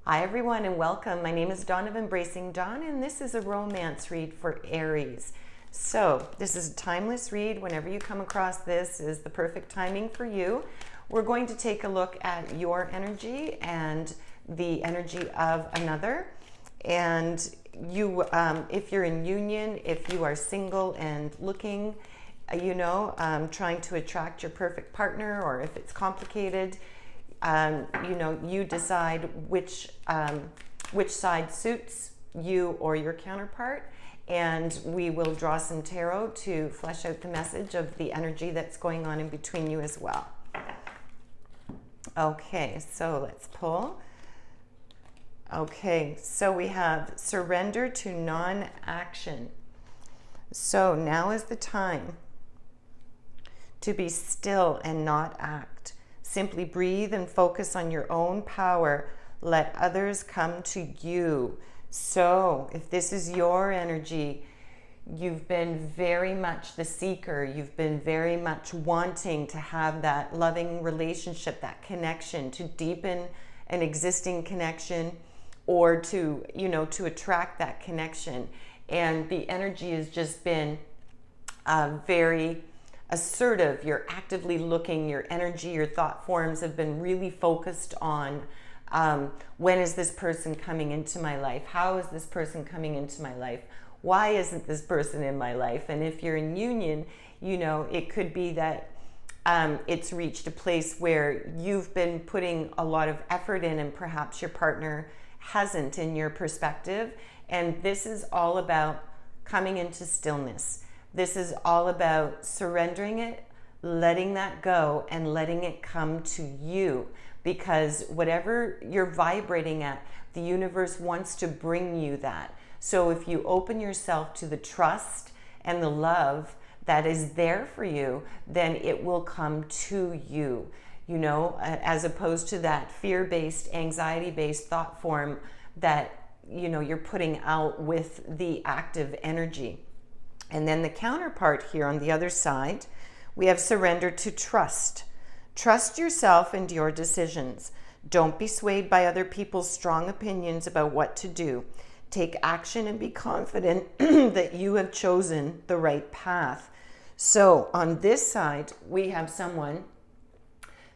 Hi everyone and welcome. My name is Dawn of Embracing Dawn and this is a romance read for Aries. So this is a timeless read. Whenever you come across this is the perfect timing for you. We're going to take a look at your energy and the energy of another. And you, if you're in union, if you are single and looking, trying to attract your perfect partner, or if it's complicated, you decide which side suits you or your counterpart, and we will draw some tarot to flesh out the message of the energy that's going on in between you as well. Okay, so let's pull. Okay, so we have surrender to non-action. So now is the time to be still and not act. Simply breathe and focus on your own power. Let others come to you. So if this is your energy, you've been very much the seeker. You've been very much wanting to have that loving relationship, that connection, to deepen an existing connection, or to attract that connection. And the energy has just been very assertive. You're actively looking. Your energy, your thought forms have been really focused on when is this person coming into my life? How is this person coming into my life? Why isn't this person in my life? And if you're in union, it could be that it's reached a place where you've been putting a lot of effort in and perhaps your partner hasn't, in your perspective. And this is all about coming into stillness. This is all about surrendering it, letting that go, and letting it come to you. Because whatever you're vibrating at, the universe wants to bring you that. So if you open yourself to the trust and the love that is there for you, then it will come to you. As opposed to that fear-based, anxiety-based thought form that, you're putting out with the active energy. And then the counterpart here on the other side, we have surrender to trust. Trust yourself and your decisions. Don't be swayed by other people's strong opinions about what to do. Take action and be confident that you have chosen the right path. So on this side, we have someone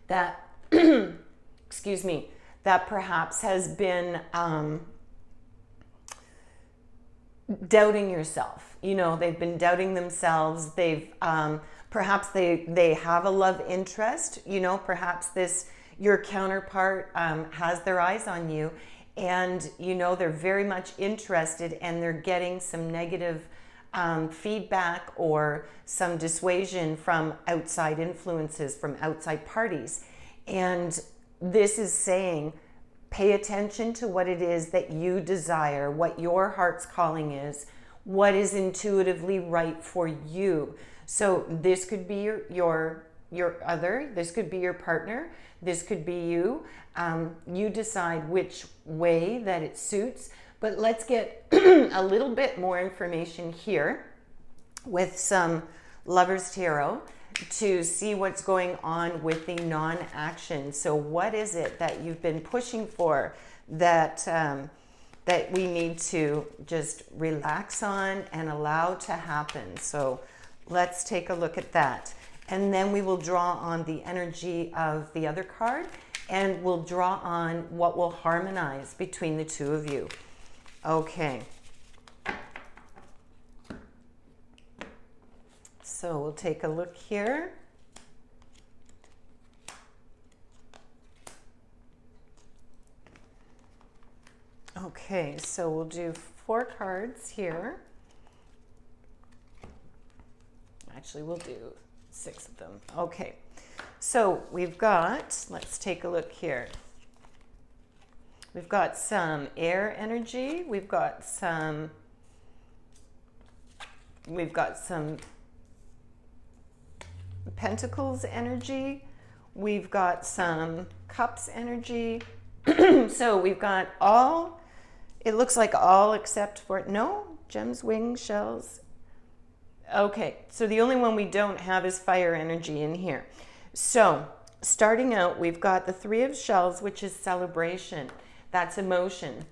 that, excuse me, that perhaps has been doubting yourself. They've been doubting themselves. They've perhaps they have a love interest. Perhaps your counterpart has their eyes on you, and they're very much interested, and they're getting some negative feedback or some dissuasion from outside influences, from outside parties. And this is saying, pay attention to what it is that you desire, what your heart's calling is, what is intuitively right for you. So this could be your other, this could be your partner, this could be you. You decide which way that it suits. But let's get a little bit more information here with some Lovers Tarot to see what's going on with the non-action. So what is it that you've been pushing for that that we need to just relax on and allow to happen? So let's take a look at that. And then we will draw on the energy of the other card, and we'll draw on what will harmonize between the two of you. Okay. So we'll take a look here. Okay, so we'll do 4 cards here. Actually, we'll do 6 of them. Okay, so we've got, let's take a look here. We've got some air energy. We've got some Pentacles energy. We've got some Cups energy. So we've got all, it looks like all except for, no, gems, wings, shells. Okay, so the only one we don't have is fire energy in here. So starting out, we've got the 3 of shells, which is celebration. That's emotion.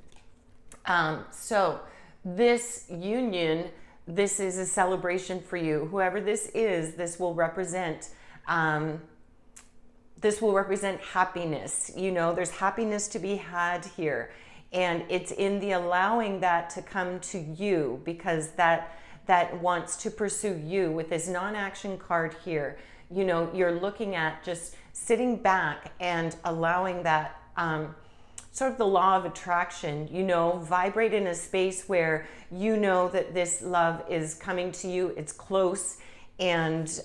So this union, this is a celebration for you. Whoever this is, this will represent happiness. You know, there's happiness to be had here. And it's in the allowing that to come to you, because that wants to pursue you. With this non-action card here, you know, you're looking at just sitting back and allowing that sort of the law of attraction, you know, vibrate in a space where you know that this love is coming to you, it's close, and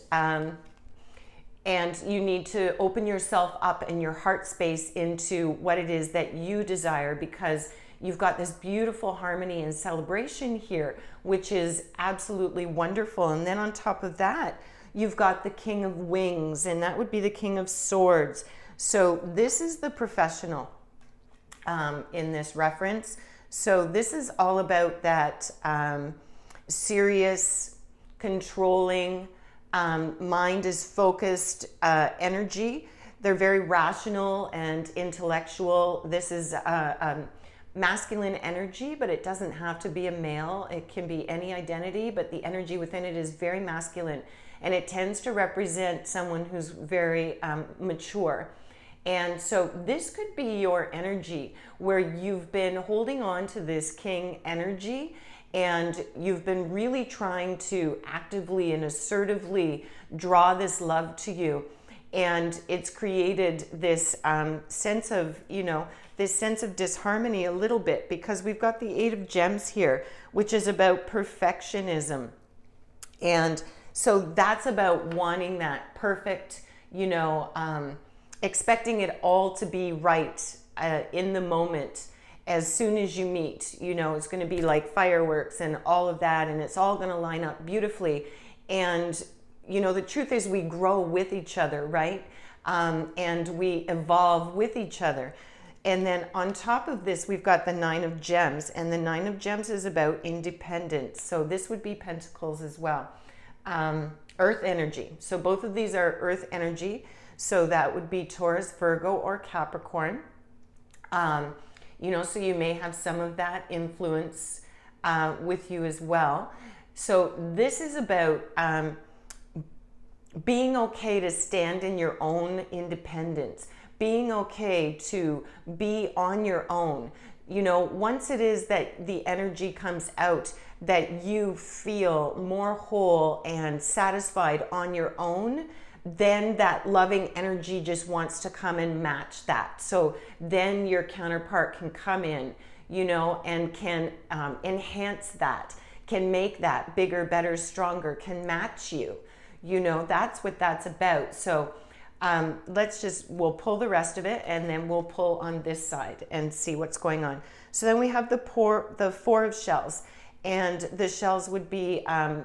you need to open yourself up in your heart space into what it is that you desire, because you've got this beautiful harmony and celebration here, which is absolutely wonderful. And then on top of that, you've got the King of Wings, and that would be the King of Swords. So this is the professional in this reference. So this is all about that serious, controlling, mind is focused energy. They're very rational and intellectual. This is masculine energy, but it doesn't have to be a male. It can be any identity, but the energy within it is very masculine. And it tends to represent someone who's very mature. And so this could be your energy where you've been holding on to this king energy, and you've been really trying to actively and assertively draw this love to you. And it's created this sense of, you know, this sense of disharmony a little bit, because we've got the Eight of Gems here, which is about perfectionism. And so that's about wanting that perfect, you know, expecting it all to be right in the moment. As soon as you meet, you know, it's going to be like fireworks and all of that, and it's all going to line up beautifully. And, you know, the truth is we grow with each other, right? And we evolve with each other. And then on top of this, we've got the Nine of Gems, and the Nine of Gems is about independence. So this would be Pentacles as well. Earth energy. So both of these are earth energy. So that would be Taurus, Virgo, or Capricorn. You know, so you may have some of that influence with you as well. So this is about being okay to stand in your own independence, being okay to be on your own. You know, once it is that the energy comes out, that you feel more whole and satisfied on your own, then that loving energy just wants to come and match that. So then your counterpart can come in, you know, and can enhance that, can make that bigger, better, stronger, can match you. You know, that's what that's about. So we'll pull the rest of it, and then we'll pull on this side and see what's going on. So then we have the Four of Shells. And the shells would be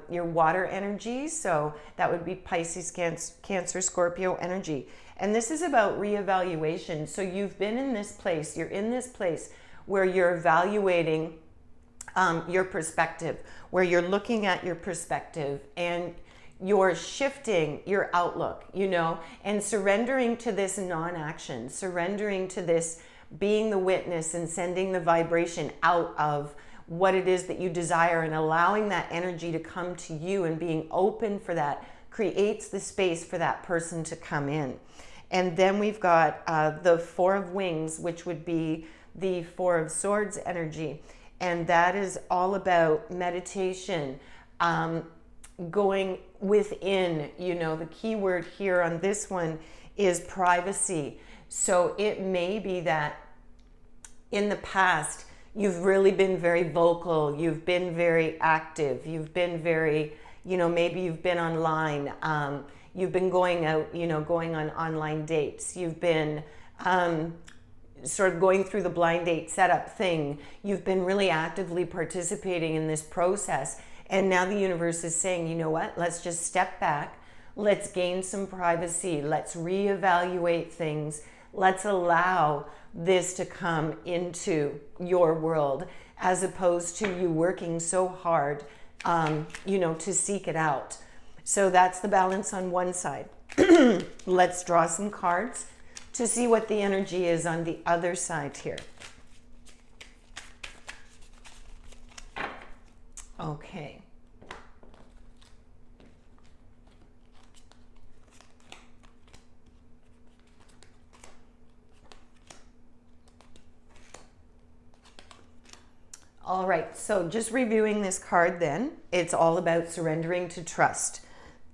your water energy. So that would be Pisces, Cancer, Scorpio energy. And this is about reevaluation. So you've been in this place, you're in this place where you're evaluating your perspective, where you're looking at your perspective, and you're shifting your outlook, you know, and surrendering to this non-action, surrendering to this being the witness and sending the vibration out of what it is that you desire, and allowing that energy to come to you, and being open for that creates the space for that person to come in. And then we've got the Four of Wings, which would be the Four of Swords energy. And that is all about meditation, going within. You know, the key word here on this one is privacy. So it may be that in the past, you've really been very vocal, you've been very active, you've been very, you know, maybe you've been online, you've been going out, you know, going on online dates, you've been sort of going through the blind date setup thing, you've been really actively participating in this process. And now the universe is saying, you know what, let's just step back, let's gain some privacy, let's reevaluate things, let's allow this to come into your world, as opposed to you working so hard, you know, to seek it out. So that's the balance on one side. Let's draw some cards to see what the energy is on the other side here. Okay. All right, so just reviewing this card then, it's all about surrendering to trust.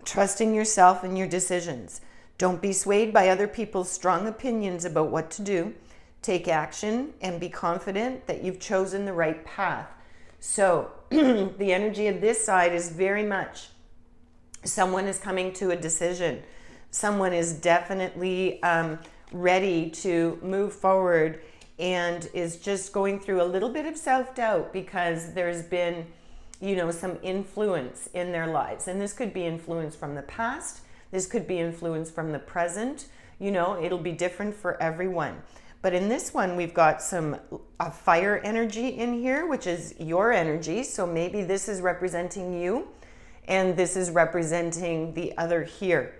Trusting yourself and your decisions. Don't be swayed by other people's strong opinions about what to do. Take action and be confident that you've chosen the right path. So the energy of this side is very much someone is coming to a decision. Someone is definitely ready to move forward and is just going through a little bit of self-doubt because there's been, some influence in their lives. And this could be influence from the past. This could be influence from the present. It'll be different for everyone. But in this one, we've got some fire energy in here, which is your energy. So maybe this is representing you and this is representing the other here.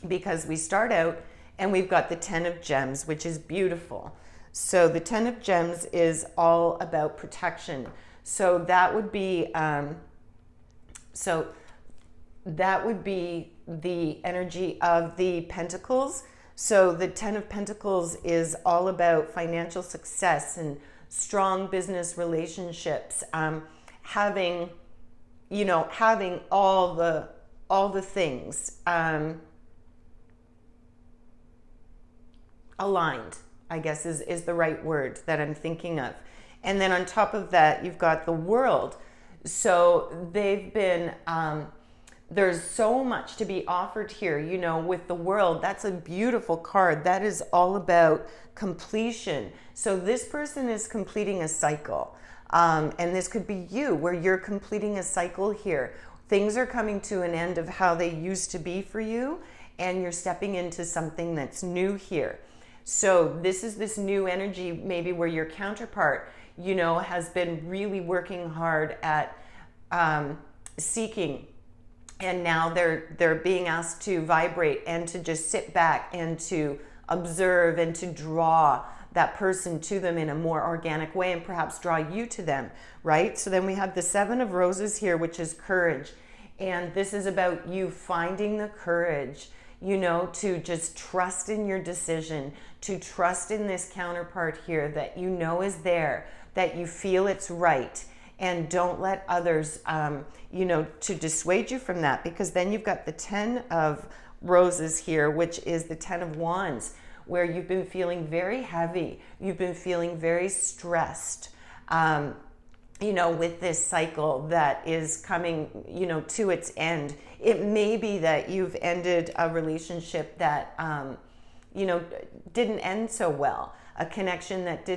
Because we start out and we've got the 10 of Gems, which is beautiful. So the 10 of Gems is all about protection. So that would be the energy of the Pentacles. So the 10 of Pentacles is all about financial success and strong business relationships, having all the things aligned, I guess is the right word that I'm thinking of. And then on top of that, you've got the World. So they've been, there's so much to be offered here, with the World. That's a beautiful card. That is all about completion. So this person is completing a cycle. And this could be you, where you're completing a cycle here. Things are coming to an end of how they used to be for you, and you're stepping into something that's new here. So this is this new energy, maybe where your counterpart, has been really working hard at seeking, and now they're being asked to vibrate and to just sit back and to observe and to draw that person to them in a more organic way and perhaps draw you to them, right? So then we have the 7 of Roses here, which is courage. And this is about you finding the courage, to just trust in your decision, to trust in this counterpart here that is there, that you feel it's right, and don't let others, to dissuade you from that, because then you've got the 10 of Roses here, which is the 10 of Wands, where you've been feeling very heavy, you've been feeling very stressed, with this cycle that is coming, to its end. It may be that you've ended a relationship that, didn't end so well, a connection that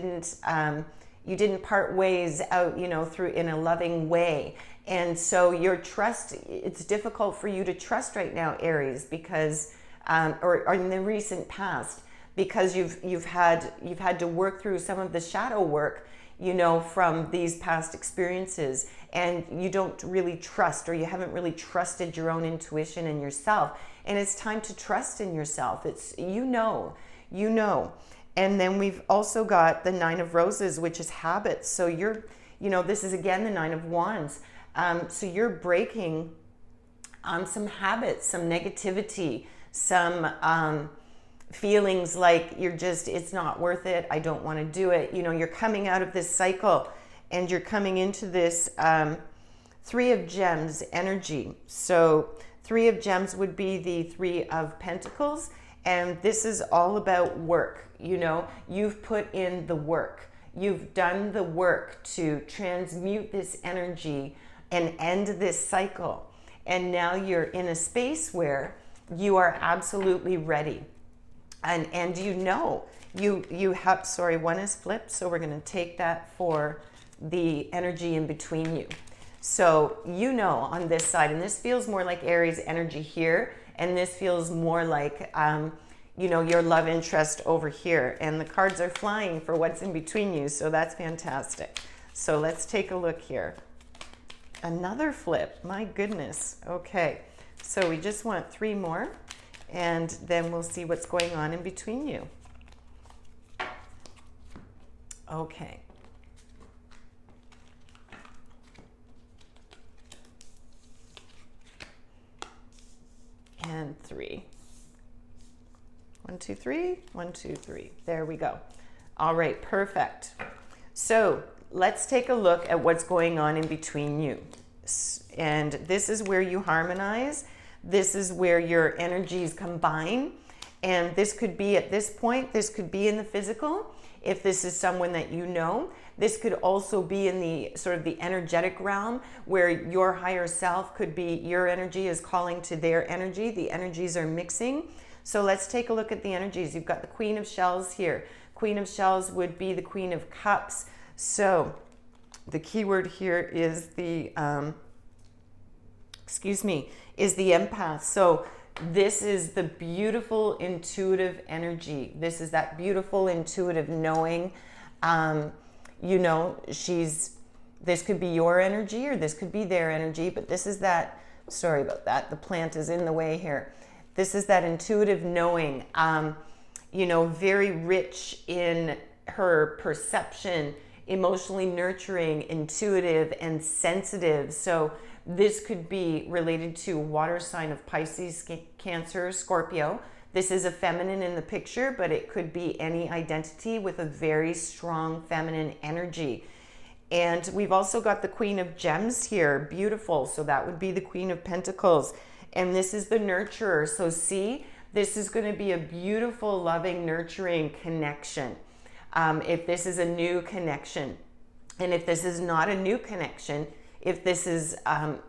you didn't part ways out, through in a loving way. And so it's difficult for you to trust right now, Aries, because, or in the recent past, because you've had to work through some of the shadow work, from these past experiences, and you don't really trust, or you haven't really trusted your own intuition and yourself. And it's time to trust in yourself. It's, And then we've also got the 9 of Roses, which is habits. So this is again the 9 of Wands. So you're breaking some habits, some negativity, some feelings like it's not worth it, I don't want to do it. You're coming out of this cycle and you're coming into this 3 of Gems energy. So 3 of Gems would be the 3 of Pentacles, and this is all about work. You've put in the work. You've done the work to transmute this energy and end this cycle. And now you're in a space where you are absolutely ready. And you have, sorry, one is flipped, so we're going to take that for the energy in between you. So on this side, and this feels more like Aries energy here, and this feels more like your love interest over here, and the cards are flying for what's in between you, so that's fantastic. So let's take a look here. Another flip, my goodness. Okay, so we just want 3 more, and then we'll see what's going on in between you. Okay. and 3. 1, 2, 3, 1, 2, 3. There we go. All right, perfect. So let's take a look at what's going on in between you. And this is where you harmonize. This is where your energies combine. And this could be at this point, this could be in the physical. If this is someone that you know, this could also be in the sort of the energetic realm where your higher self could be, your energy is calling to their energy. The energies are mixing. So let's take a look at the energies. You've got the Queen of Shells here. Queen of Shells would be the Queen of Cups. So the key word here is the, is the empath. So this is the beautiful intuitive energy. This is that beautiful intuitive knowing. You know, this could be your energy or this could be their energy, but this is that, sorry about that, the plant is in the way here. This is that intuitive knowing, you know, very rich in her perception, emotionally nurturing, intuitive, and sensitive. So this could be related to water sign of Pisces, Cancer, Scorpio. This is a feminine in the picture, but it could be any identity with a very strong feminine energy. And we've also got the Queen of Gems here, beautiful. So that would be the Queen of Pentacles. And this is the nurturer. So see, this is going to be a beautiful, loving, nurturing connection. If this is a new connection, and if this is not a new connection, if this is,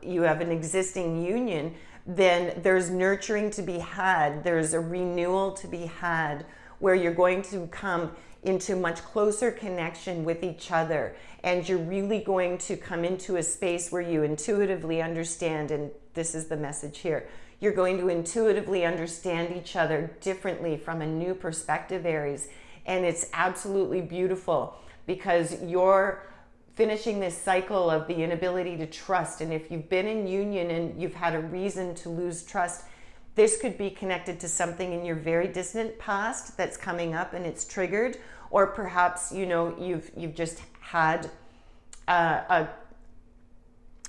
you have an existing union, then there's nurturing to be had. There's a renewal to be had where you're going to come into much closer connection with each other. And you're really going to come into a space where you intuitively understand, and this is the message here, you're going to intuitively understand each other differently from a new perspective, Aries. And it's absolutely beautiful because you're finishing this cycle of the inability to trust. And if you've been in union and you've had a reason to lose trust, this could be connected to something in your very distant past that's coming up and it's triggered, or perhaps, you know, you've just had a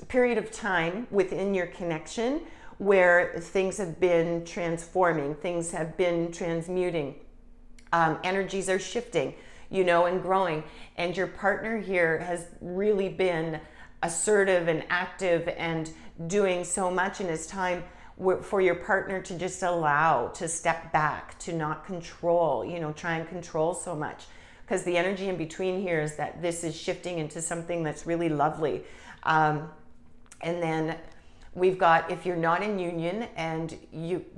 period of time within your connection where things have been transforming, things have been transmuting, energies are shifting, you know, and growing. And your partner here has really been assertive and active and doing so much, and it's time for your partner to just allow, to step back, to not control, you know, try and control so much. Because the energy in between here is that this is shifting into something that's really lovely. And then we've got, if you're not in union and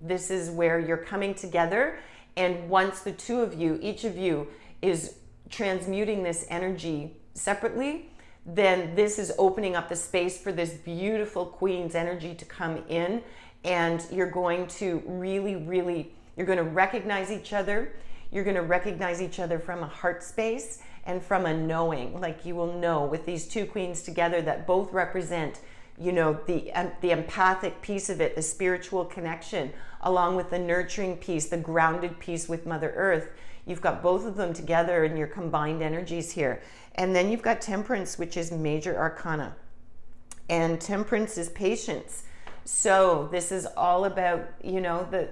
this is where you're coming together, and once the two of you, each of you is transmuting this energy separately, then this is opening up the space for this beautiful Queen's energy to come in, and you're going to really, you're going to recognize each other. You're going to recognize each other from a heart space and from a knowing, like you will know with these two queens together that both represent, you know, the empathic piece of it, the spiritual connection, along with the nurturing piece, the grounded piece with Mother Earth. You've got both of them together in your combined energies here. And then you've got Temperance, which is major arcana. And Temperance is patience. So this is all about, you know, the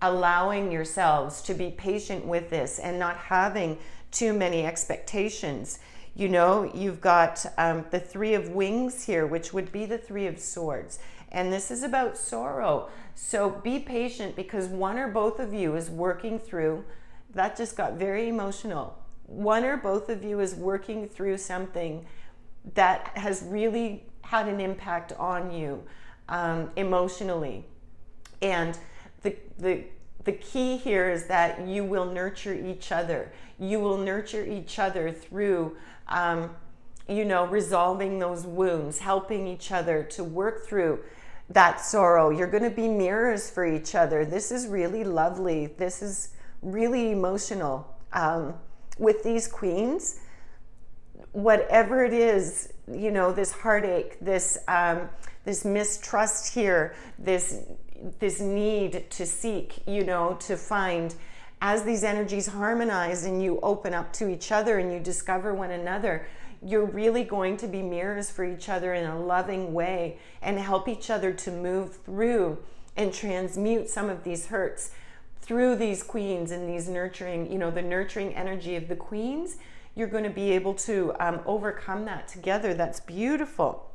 allowing yourselves to be patient with this and not having too many expectations. You know, you've got the Three of Wings here, which would be the Three of Swords. And this is about sorrow. So be patient, because one or both of you is working through, that just got very emotional. One or both of you is working through something that has really had an impact on you emotionally. And the key here is that you will nurture each other. You will nurture each other through, you know, resolving those wounds, helping each other to work through that sorrow. You're going to be mirrors for each other. This is really lovely. This is really emotional. With these queens, whatever it is, you know, this heartache, this mistrust here, this need to seek, you know, to find, as these energies harmonize and you open up to each other and you discover one another, you're really going to be mirrors for each other in a loving way and help each other to move through and transmute some of these hurts through these queens and these nurturing, you know, the nurturing energy of the queens. You're going to be able to overcome that together. That's beautiful.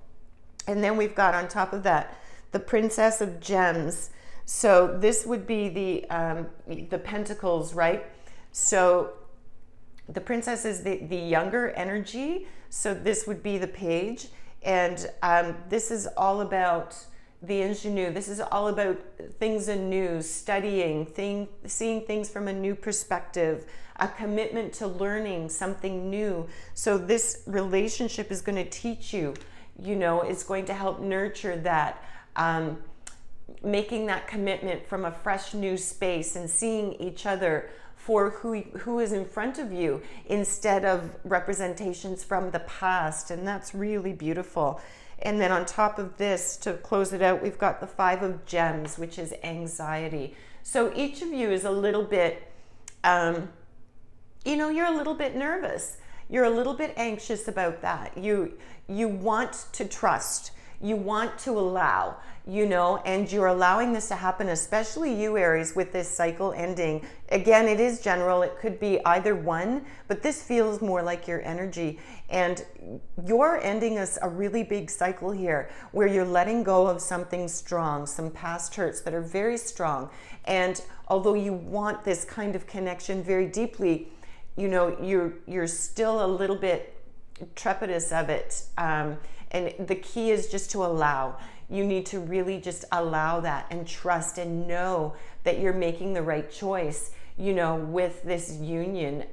And then we've got on top of that the Princess of Gems. So this would be the Pentacles, right? So the Princess is the younger energy. So this would be the Page. And this is all about the ingenue. This is all about things anew, studying, seeing things from a new perspective, a commitment to learning something new. So this relationship is going to teach you, you know, it's going to help nurture that, making that commitment from a fresh new space and seeing each other for who is in front of you instead of representations from the past. And that's really beautiful. And then on top of this, to close it out, we've got the Five of Gems, which is anxiety. So each of you is a little bit, you know, you're a little bit nervous. You're a little bit anxious about that. You want to trust. You want to allow, you know, and you're allowing this to happen, especially you, Aries, with this cycle ending. Again, it is general. It could be either one, but this feels more like your energy. And you're ending a really big cycle here where you're letting go of something strong, some past hurts that are very strong. And although you want this kind of connection very deeply, you know, you're still a little bit trepidous of it. And the key is just to allow. You need to really just allow that and trust and know that you're making the right choice, you know, with this union,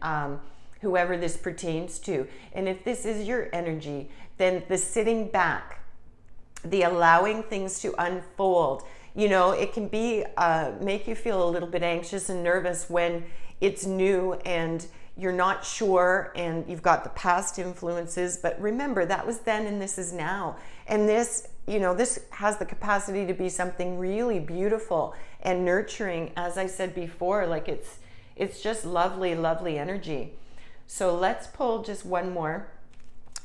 whoever this pertains to. And if this is your energy, then the sitting back, the allowing things to unfold, you know, it can be, make you feel a little bit anxious and nervous when it's new and you're not sure and you've got the past influences, but remember that was then and this is now. And this, you know, this has the capacity to be something really beautiful and nurturing. As I said before, like it's just lovely, lovely energy. So let's pull just one more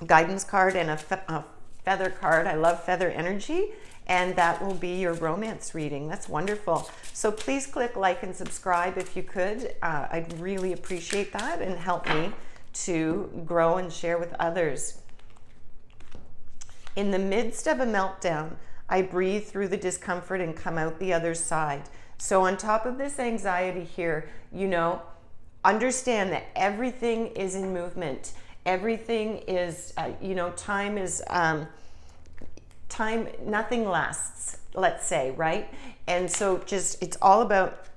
guidance card and a feather card. I love feather energy. And that will be your romance reading. That's wonderful. So please click like and subscribe if you could. I'd really appreciate that and help me to grow and share with others. In the midst of a meltdown, I breathe through the discomfort and come out the other side. So on top of this anxiety here, you know, understand that everything is in movement. Everything is, you know, time is... time, nothing lasts, let's say, right? And so just, it's all about,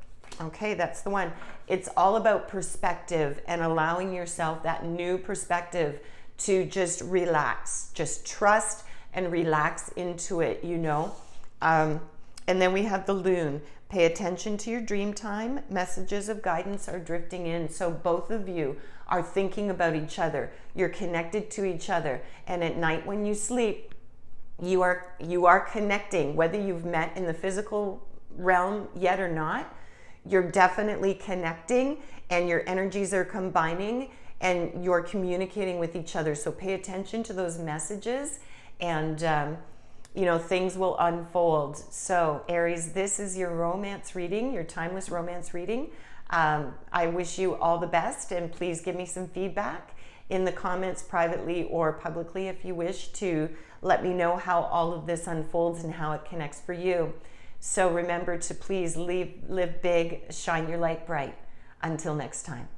okay, that's the one. It's all about perspective and allowing yourself that new perspective to just relax, just trust and relax into it, you know? And then we have the Loon. Pay attention to your dream time. Messages of guidance are drifting in. So both of you are thinking about each other. You're connected to each other. And at night when you sleep, you are connecting, whether you've met in the physical realm yet or not. You're definitely connecting and your energies are combining and you're communicating with each other. So pay attention to those messages and you know, things will unfold. So Aries, this is your romance reading, your timeless romance reading. I wish you all the best, and please give me some feedback in the comments privately or publicly if you wish to let me know how all of this unfolds and how it connects for you. So remember to please live big, shine your light bright. Until next time.